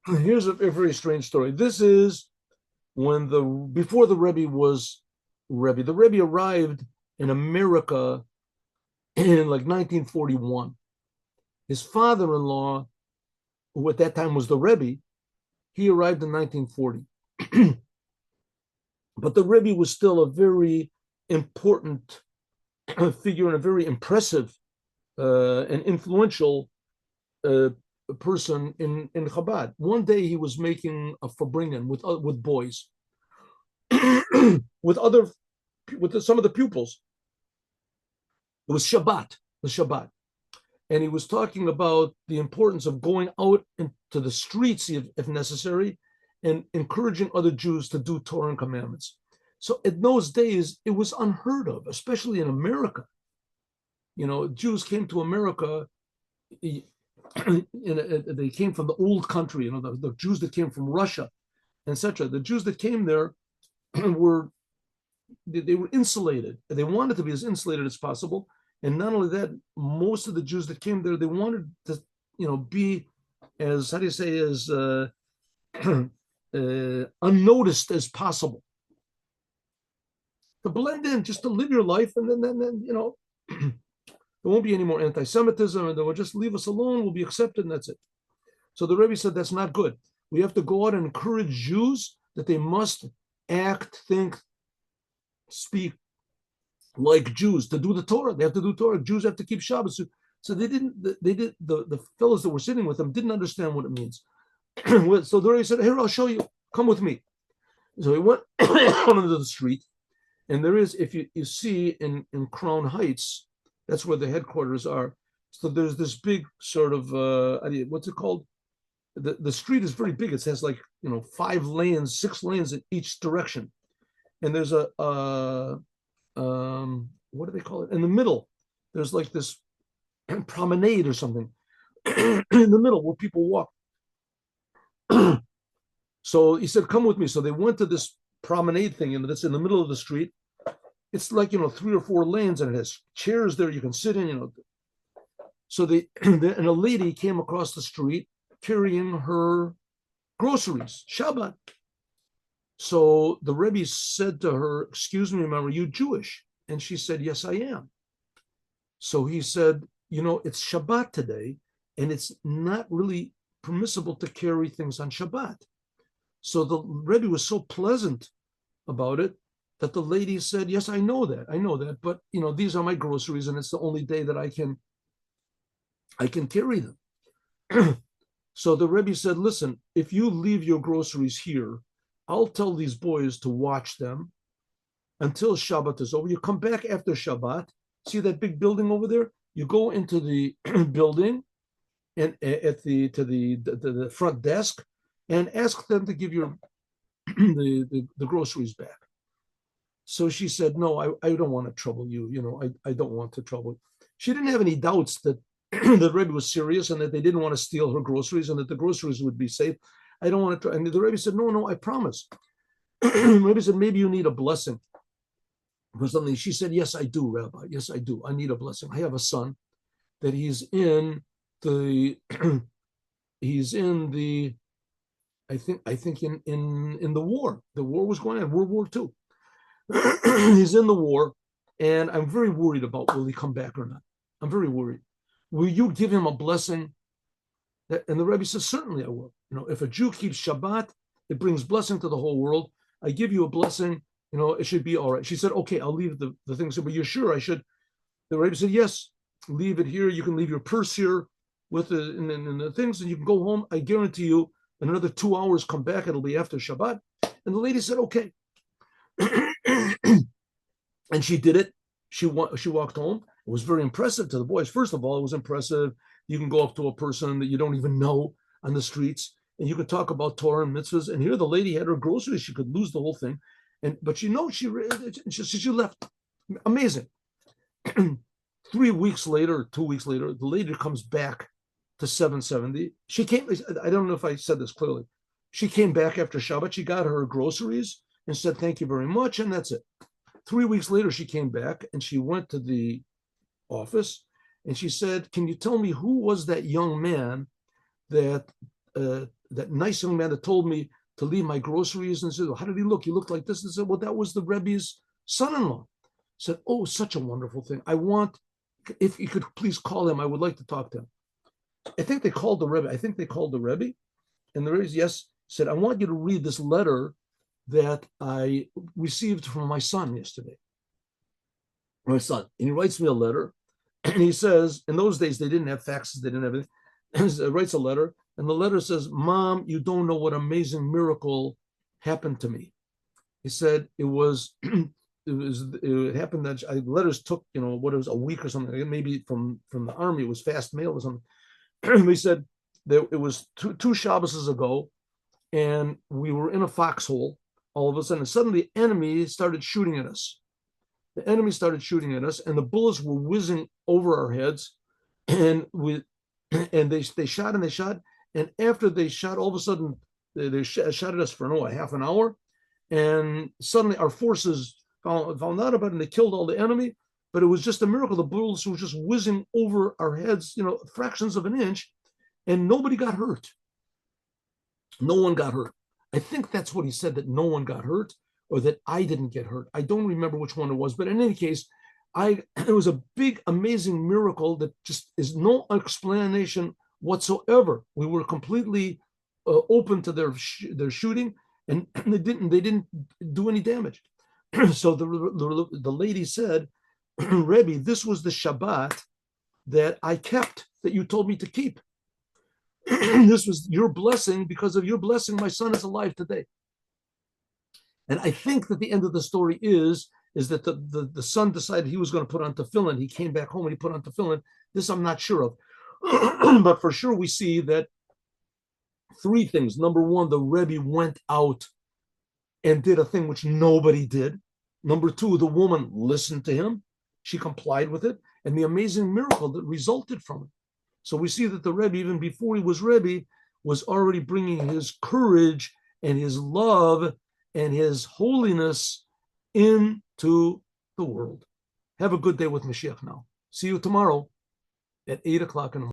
Here's a very strange story. This is when the before the Rebbe was Rebbe. The Rebbe arrived in America in like 1941. His father-in-law, who at that time was the Rebbe, he arrived in 1940. But the Rebbe was still a very important figure and a very impressive and influential uh, person in Chabad. One day he was making a farbrengen with boys, with other some of the pupils. It was Shabbat, the Shabbat, and he was talking about the importance of going out into the streets if necessary, and encouraging other Jews to do Torah and commandments. So in those days, it was unheard of, especially in America. Jews came to America. They came from the old country. The Jews that came from Russia, etc. The Jews that came there were they were insulated. They wanted to be as insulated as possible. And not only that, most of the Jews that came there, they wanted to, be as, how do you say, as unnoticed as possible, to blend in, just to live your life, and then there won't be any more anti-Semitism, and they will just leave us alone. We'll be accepted, and that's it. So the Rebbe said that's not good. We have to go out and encourage Jews that they must act, think, speak like Jews, to do the Torah. They have to do Torah. Jews have to keep Shabbos. So the fellows that were sitting with them didn't understand what it means. So the Rebbe said, here, I'll show you. Come with me. So he went out into the street, and there is, if you see in Crown Heights, that's where the headquarters are. So there's this big sort of, what's it called? The street is very big. It has like, 5 lanes, 6 lanes in each direction. And there's what do they call it? In the middle, there's like this promenade or something in the middle where people walk. So he said, come with me. So they went to this promenade thing, and that's in the middle of the street. It's like, 3 or 4 lanes, and it has chairs there you can sit in, So and a lady came across the street carrying her groceries, Shabbat. So the Rebbe said to her, excuse me, ma'am, are you Jewish? And she said, yes, I am. So he said, it's Shabbat today, and it's not really permissible to carry things on Shabbat. So the Rebbe was so pleasant about it that the lady said, yes, I know that, but these are my groceries, and it's the only day that I can carry them. So the Rebbe said, listen, if you leave your groceries here, I'll tell these boys to watch them until Shabbat is over. You come back after Shabbat, see that big building over there? You go into the building and to the front desk and ask them to give you the groceries back. So she said, no, I don't want to trouble you. I don't want to trouble you. She didn't have any doubts that the Rebbe was serious and that they didn't want to steal her groceries and that the groceries would be safe. I don't want to. And the Rebbe said, no, I promise. The Rebbe said, maybe you need a blessing for something. She said, yes, I do, Rabbi. Yes, I do. I need a blessing. I have a son that he's in the I think in the war. The war was going on, World War II. He's in the war, and I'm very worried about will he come back or not. I'm very worried. Will you give him a blessing? And the Rebbe says, certainly I will. If a Jew keeps Shabbat, it brings blessing to the whole world. I give you a blessing, it should be all right. She said, okay, I'll leave the things here, but you're sure I should? The Rebbe said, yes, leave it here. You can leave your purse here with the things, and you can go home. I guarantee you, in another 2 hours, come back. It'll be after Shabbat. And the lady said, okay. And she did it. She walked home. It was very impressive to the boys. First of all, it was impressive. You can go up to a person that you don't even know on the streets, and you could talk about Torah and mitzvahs. And here the lady had her groceries. She could lose the whole thing. But she left. Amazing. 3 weeks later, 2 weeks later, the lady comes back to 770. She came, I don't know if I said this clearly. She came back after Shabbat. She got her groceries and said, thank you very much. And that's it. 3 weeks later, she came back and she went to the office and she said, can you tell me who was that young man that that nice young man that told me to leave my groceries, and said, well, how did he look? He looked like this. And said, well, that was the Rebbe's son-in-law. Said, oh, such a wonderful thing. I want, if you could please call him, I would like to talk to him. I think they called the Rebbe. And the Rebbe, yes, said, I want you to read this letter that I received from my son yesterday. My son. And he writes me a letter. And he says, in those days, they didn't have faxes, they didn't have anything. And he writes a letter. And the letter says, Mom, you don't know what amazing miracle happened to me. He said it happened that the letters took, what it was, a week or something, maybe from the army, it was fast mail or something. He said that it was two Shabbos ago, and we were in a foxhole all of a sudden. And suddenly the enemy started shooting at us. And the bullets were whizzing over our heads, and they shot. And after they shot, all of a sudden they shot at us for a half an hour, and suddenly our forces found out about it, and they killed all the enemy. But it was just a miracle. The bullets were just whizzing over our heads, fractions of an inch, and nobody got hurt. No one got hurt. I think that's what he said, that no one got hurt, or that I didn't get hurt. I don't remember which one it was, but in any case, it was a big, amazing miracle that just is no explanation whatsoever. We were completely open to their shooting, and they didn't do any damage. So the lady said, Rebbe, this was the Shabbat that I kept, that you told me to keep. This was your blessing. Because of your blessing, my son is alive today. And I think that the end of the story is that the son decided he was going to put on tefillin. He came back home and he put on tefillin. This I'm not sure of. But for sure we see that three things. Number one, the Rebbe went out and did a thing which nobody did. Number two, the woman listened to him. She complied with it. And the amazing miracle that resulted from it. So we see that the Rebbe, even before he was Rebbe, was already bringing his courage and his love and his holiness into the world. Have a good day with Mashiach now. See you tomorrow at 8 o'clock in the morning.